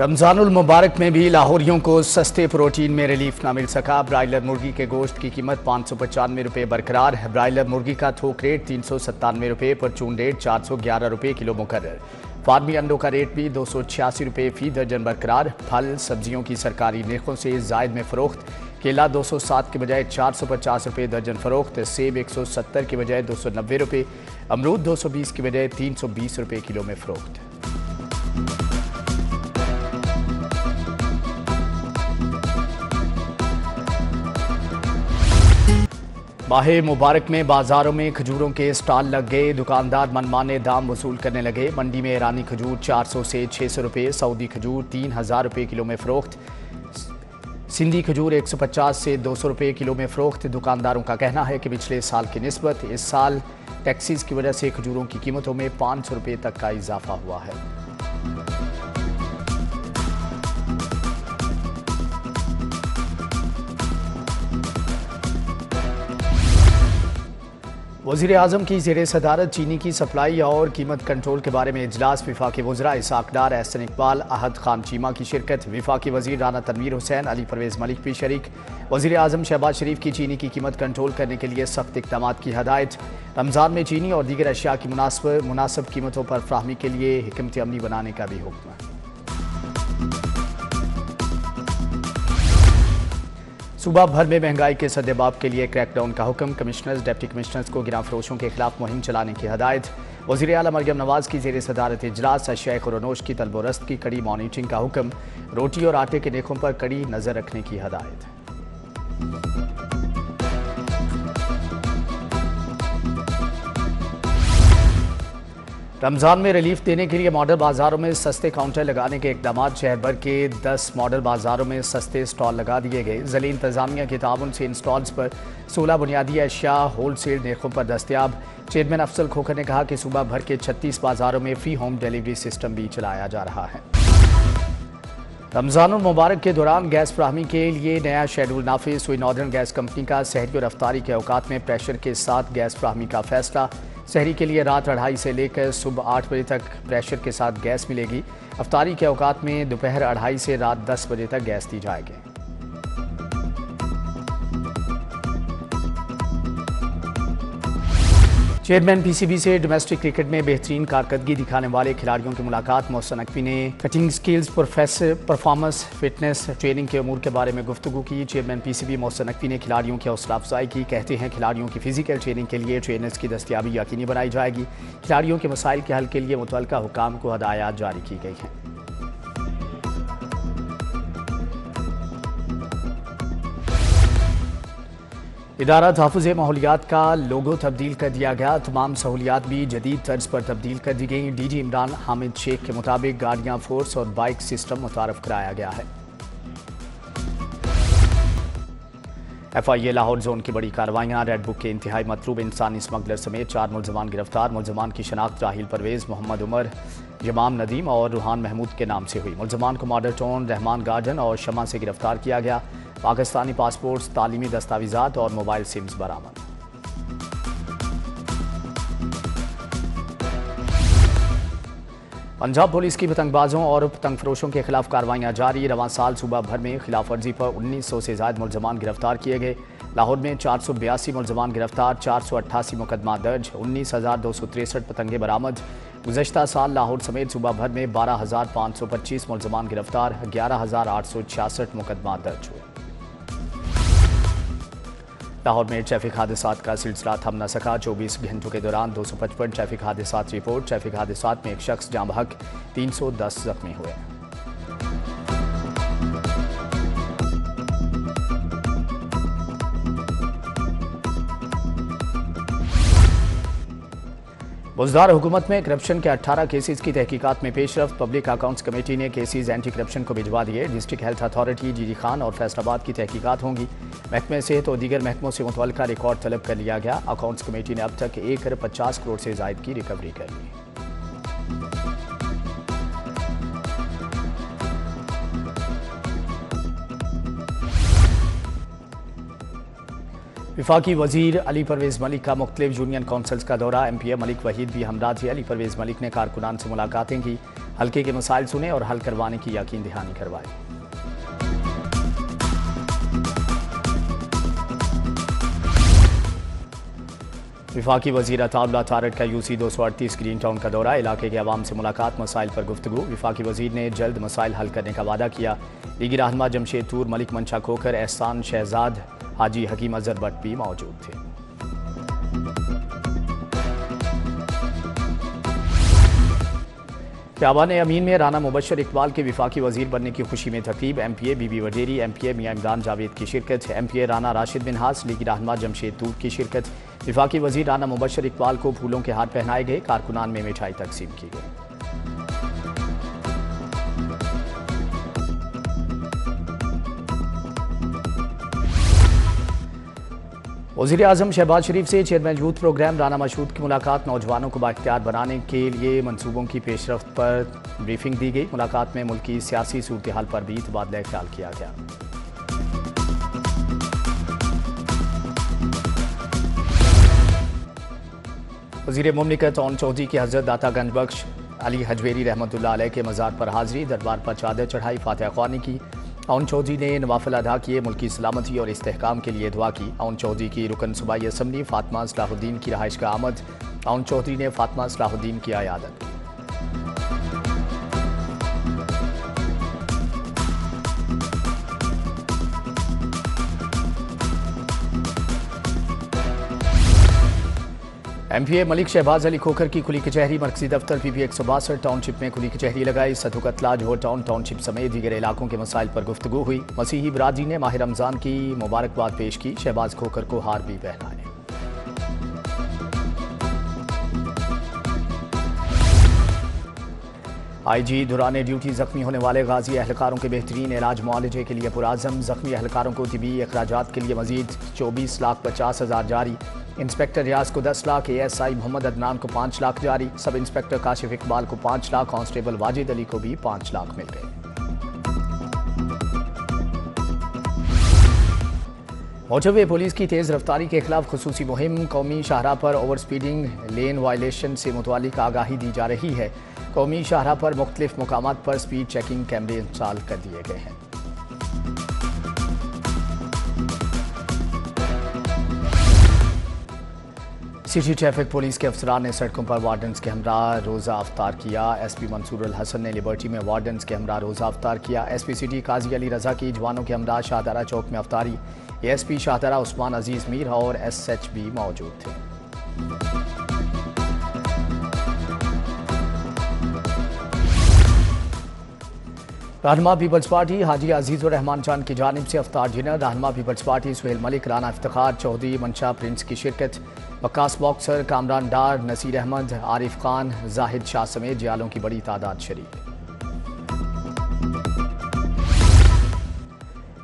रमजानुल मुबारक में भी लाहौरियों को सस्ते प्रोटीन में रिलीफ न मिल सका। ब्रायलर मुर्गी के गोश्त की कीमत 595 रुपये बरकरार है। ब्रायलर मुर्गी का थोक रेट 397 रुपये, परचून रेट 411 रुपये किलो मुकर्रर। फार्मी अंडों का रेट भी 286 रुपये फी दर्जन बरकरार। फल सब्जियों की सरकारी निर्खों से जायद में फरोख्त। केला 207 के बजाय 450 रुपये दर्जन फरोख्त। सेब 170 के बजाय 290 रुपये। अमरूद 220 के बजाय 320 रुपये किलो में फरोख्त। माह मुबारक में बाजारों में खजूरों के स्टॉल लग गए। दुकानदार मनमाने दाम वसूल करने लगे। मंडी में ईरानी खजूर 400 से 600 रुपये, सऊदी खजूर 3000 रुपये किलो में फरोख्त। सिंधी खजूर 150 से 200 रुपये किलो में फरोख्त। दुकानदारों का कहना है कि पिछले साल की निस्बत इस साल टैक्सीज की वजह से खजूरों की कीमतों में 500 रुपये तक का इजाफा हुआ है। वज़ीर आज़म की ज़ेरे सदारत चीनी की सप्लाई और कीमत कंट्रोल के बारे में इजलास। वफाकी वज़रा इसहाक डार, एहसन इकबाल, अहद खान चीमा की शिरकत। वफाकी वज़ीर राना तनवीर हुसैन, अली परवेज़ मलिक भी शरीक। वज़ीर आज़म शहबाज शरीफ की चीनी की कीमत कंट्रोल करने के लिए सख्त इक़दामात की हदायत। रमज़ान में चीनी और दीगर अशिया की मुनासिब कीमतों पर फराहमी के लिए हिकमत अमली बनाने का भी हुक्म। सूबा भर में महंगाई के सद्देबाब के लिए क्रैकडाउन का हुक्म। कमिश्नर्स, डिप्टी कमिश्नर्स को गिरां फरोशों के खिलाफ मुहिम चलाने की हदायत। वज़ीर आला मरियम नवाज की ज़ेरे सदारत इजलास। अशिया खुरनोश की तलबोरस्त की कड़ी मॉनिटरिंग का हुक्म। रोटी और आटे के नेखों पर कड़ी नज़र रखने की हदायत। रमज़ान में रिलीफ देने के लिए मॉडल बाज़ारों में सस्ते काउंटर लगाने के इक़दाम। शहर भर के 10 मॉडल बाज़ारों में सस्ते स्टॉल लगा दिए गए। ज़िला इंतज़ामिया के ताउन से इन स्टॉल्स पर 16 बुनियादी अशिया होल सेल नेखों पर दस्तियाब। चेयरमैन अफजल खोखर ने कहा कि सूबा भर के 36 बाज़ारों में फ्री होम डिलीवरी सिस्टम भी चलाया जा रहा है। रमज़ानुल मुबारक के दौरान गैस फराहमी के लिए नया शेड्यूल नाफिज। हुई नॉर्दर्न गैस कंपनी का सहरी और अफ्तारी के औकात में प्रेशर के साथ गैस फराहमी का फैसला। सहरी के लिए रात 2:30 से लेकर सुबह 8 बजे तक प्रेशर के साथ गैस मिलेगी। अफ्तारी के औकात में दोपहर 2:30 से रात 10 बजे तक गैस दी जाएगी। चेयरमैन पीसीबी से डोमेस्टिक क्रिकेट में बेहतरीन कारकर्दगी दिखाने वाले खिलाड़ियों की मुलाकात। मोहसिन नकवी ने cutting skills, performance, fitness, training के अमूर के बारे में गुफ्तगू की। चेयरमैन पीसीबी मोहसिन नकवी ने खिलाड़ियों की हौसला अफजाई की। कहते हैं खिलाड़ियों की फिजिकल ट्रेनिंग के लिए ट्रेनर्स की दस्तियाबी यकीनी बनाई जाएगी। खिलाड़ियों के मसाइल के हल के लिए मुतल्लिका हुकाम को हदायत जारी की गई हैं। इदारा तहफ़्फ़ुज़ माहौलियात का लोगो तब्दील कर दिया गया। तमाम सहूलियात भी जदीद तर्ज पर तब्दील कर दी गई। डीजी इमरान हामिद शेख के मुताबिक गाड़ियाँ, फोर्स और बाइक सिस्टम मुतारफ कराया गया है। FIA लाहौर जोन की बड़ी कार्रवाइयाँ। रेड बुक के इंतहाई मतलूब इंसानी स्मगलर समेत 4 मुलजमान गिरफ्तार। मुलजमान की शनाख्त राहिल परवेज़, मोहम्मद उमर, जमाम नदीम और रूहान महमूद के नाम से हुई। मुलजमान को मॉडल टाउन, रहमान गार्डन और शमा से गिरफ्तार किया गया। पाकिस्तानी पासपोर्ट्स, तालीमी दस्तावेजात और मोबाइल सिम्स बरामद। पंजाब पुलिस की पतंगबाजों और पतंग फरोशों के खिलाफ कार्रवाइयाँ जारी। रवां साल सूबा भर में खिलाफ वर्जी पर 1900 से ज़ायद मुलजमान गिरफ्तार किए गए। लाहौर में 482 मुलजमान गिरफ्तार, 488 मुकदमा दर्ज, 19,263 पतंगे बरामद। गुज़श्ता साल लाहौर समेत सूबा भर में 12,525 मुलजमान गिरफ्तार, 11,866 मुकदमा दर्ज हुए। लाहौर में ट्रैफिक हादसात का सिलसिला थम न सका। 24 घंटों के दौरान 255 ट्रैफिक हादसात रिपोर्ट। ट्रैफिक हादसात में एक शख्स जाँ बहक, 310 जख्मी हुए। बुज़दार हुकूमत में करप्शन के 18 केसेस की तहकीकात में पेशरफ। पब्लिक अकाउंट्स कमेटी ने केसेस एंटी करप्शन को भिजवा दिए। District health authority, GD Khan और फैसलाबाद की तहकीकात होंगी। महकमे सेहत और दीगर महकमों से मुतल्लिका रिकॉर्ड तलब कर लिया गया। अकाउंट्स कमेटी ने अब तक 1,50 करोड़ से ज़ायद की रिकवरी कर ली। वफाकी वज़ीर अली परवेज़ मलिक का मुख्तलिफ यूनियन काउंसिल्स का दौरा। MPA मलिक वहीद भी हमरा थे। अली परवेज़ मलिक ने कारकुनान से मुलाकातें की। हल्के के मसाइल सुने और हल करवाने की यकीन दहानी करवाई। विफाकी वज़ीर अताउल्लाह तारड़ का यूसी 238 ग्रीन टाउन का दौरा, इलाके के अवाम से मुलाकात, मसाइल पर गुफ्तगू। विफाकी वज़ीर ने जल्द मसाइल हल करने का वादा किया। लीगी रहनुमा जमशेद तूर, मलिक मंशा खोखर, एहसान शहजाद, हाजी हकीम अजहर भट्ट भी मौजूद थे। ख्याबान अमीन में राना मुबशर इकबाल के विफाकी वज़ीर बनने की खुशी में तकरीब। MPA बीबी वडेरी, MPA मियां इमरान जावेद की शिरकत। MPA राना राशिद मिनहास, लीगी रहनुमा जमशेद तूर की शिरकत। विफाकी वज़ीर राना मुबशर इकबाल को फूलों के हार पहनाए गए, कारकुनान में मिठाई तकसीम की गई। वज़ीर आज़म शहबाज शरीफ से chairman youth programme Rana Mashhood की मुलाकात। नौजवानों को बाइख्तियार बनाने के लिए मनसूबों की पेशरफ्त पर ब्रीफिंग दी गई। मुलाकात में मुल्क की सियासी सूरत हाल पर भी तबादला ख्याल किया गया। वज़ीर मुमलिकत ओन चौधरी की हज़रत दाता गंजबख्श अली हजवेरी रहमतुल्लाह अलैह के मज़ार पर हाज़री, दरबार पर चादर चढ़ाई, फातिहा ख्वानी की। ओन चौधरी ने नवाफिल अदा किए, मुल्क की सलामती और इस्तेहकाम के लिए दुआ की। ओन चौधरी की रुकन सूबाई असम्बली फातिमा सलाहुद्दीन की रहाइश का आमद। ओन चौधरी ने फातिमा सलाहुद्दीन की आयादत की। MPA मलिक शहबाज अली खोखर की खुली कचहरी, मरकजी दफ्तर PP 162 टाउनशिप में खुली कचहरी लगाई। सदुकतला जोहर टाउन टाउनशिप समेत दीगर इलाकों के मसाइल पर गुफ्तगू हुई। मसीही बरादरी ने माह रमज़ान की मुबारकबाद पेश की। शहबाज खोखर को हार भी पहनाए। IG दौरान ड्यूटी जख्मी होने वाले गाजी अहलकारों के बेहतरीन इलाज मुआलजे के लिए पुराज़म। जख्मी अहलकारों को तिबी अखराजात के लिए मजीद 24,50,000 जारी। इंस्पेक्टर रियाज को 10 लाख, ASI मोहम्मद अदनान को 5 लाख जारी। सब इंस्पेक्टर काशिफ इकबाल को 5 लाख, कांस्टेबल वाजिद अली को भी 5 लाख मिल गए। मोटरवे पुलिस की तेज़ रफ्तारी के खिलाफ खुसूसी मुहिम। कौमी शाहराह पर ओवर स्पीडिंग, लेन वायलेशन से मुतल्लिक आगाही दी जा रही है। कौमी शाहराह पर मुख्तलिफ मुकामात पर स्पीड चेकिंग कैमरे इंस्टॉल कर दिए गए हैं। सिटी ट्रैफिक पुलिस के अफसरान ने सड़कों पर वार्डन्स के हमरा रोज़ा अफ्तार किया। SP मंसूर अल हसन ने लिबर्टी में वार्डन्स के हमरा रोज़ा अफ्तार किया। SP सिटी काजी अली रजा की जवानों के हमरा शाहदरा चौक में अफ्तारी। ASP शाहदरा उस्मान अजीज मीर और SH भी मौजूद थे। रहनुमा पीपल्स पार्टी हाजी अजीज़ुर रहमान जान की जानिब से अफ्तार डिनर। रहनुमा पीपल्स पार्टी सुहेल मलिक, राना इफ्तिखार चौधरी, मंशा प्रिंस की शिरकत। वक्कास बॉक्सर, कामरान डार, नसीर अहमद, आरिफ खान, जाहिद शाह समेत जियालों की बड़ी तादाद शरीक।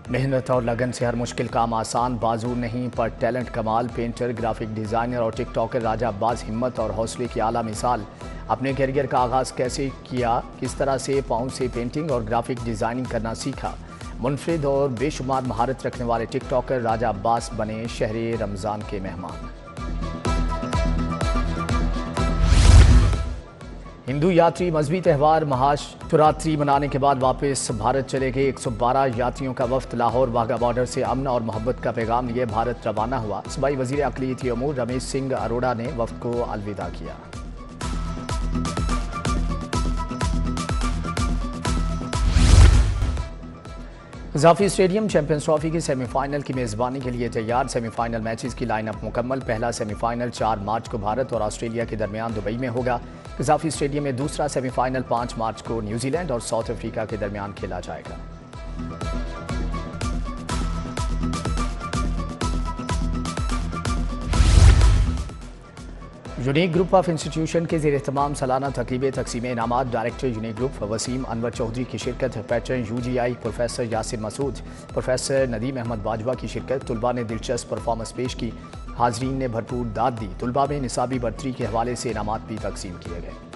मेहनत और लगन से हर मुश्किल काम आसान, बाजू नहीं पर टैलेंट कमाल। पेंटर, ग्राफिक डिज़ाइनर और टिकटॉकर राजा अब्बास हिम्मत और हौसले की आला मिसाल। अपने करियर का आगाज़ कैसे किया, किस तरह से पाँव से पेंटिंग और ग्राफिक डिज़ाइनिंग करना सीखा। मुनफरिद और बेशुमार महारत रखने वाले टिकटॉकर राजा अब्बास बने शहरे रमज़ान के मेहमान। हिंदू यात्री मजहबी त्यौहार महाशिवरात्रि मनाने के बाद वापस भारत चले गए। 112 यात्रियों का वफ्द लाहौर वाघा बॉर्डर से अमन और मोहब्बत का पैगाम लिए भारत रवाना हुआ। सूबाई वजीर अक़लियती अमूर रमेश सिंह अरोड़ा ने वफ्द को अलविदा किया। क़ज़ाफ़ी स्टेडियम चैंपियंस ट्रॉफी की सेमीफाइनल की मेज़बानी के लिए तैयार। सेमीफाइनल मैचेस की लाइनअप मुकम्मल। पहला सेमीफाइनल 4 मार्च को भारत और ऑस्ट्रेलिया के दरमियान दुबई में होगा। क़ज़ाफ़ी स्टेडियम में दूसरा सेमीफाइनल 5 मार्च को न्यूजीलैंड और साउथ अफ्रीका के दरमियान खेला जाएगा। यूनिक ग्रुप ऑफ इंस्टीट्यूशन के ज़ेर एहतमाम सालाना तकरीब तकसीम इनामात। Director unique group Waseem Anwar Chaudhry की शिरकत। Patron UGI professor Yasir Masood, professor Nadeem Ahmed Bajwa की शिरकत। तुलबा ने दिलचस्प परफॉर्मेंस पेश की, हाजरीन ने भरपूर दाद दी। तुलबा में निसाबी बर्तरी के हवाले से इनामात भी तकसीम किए गए।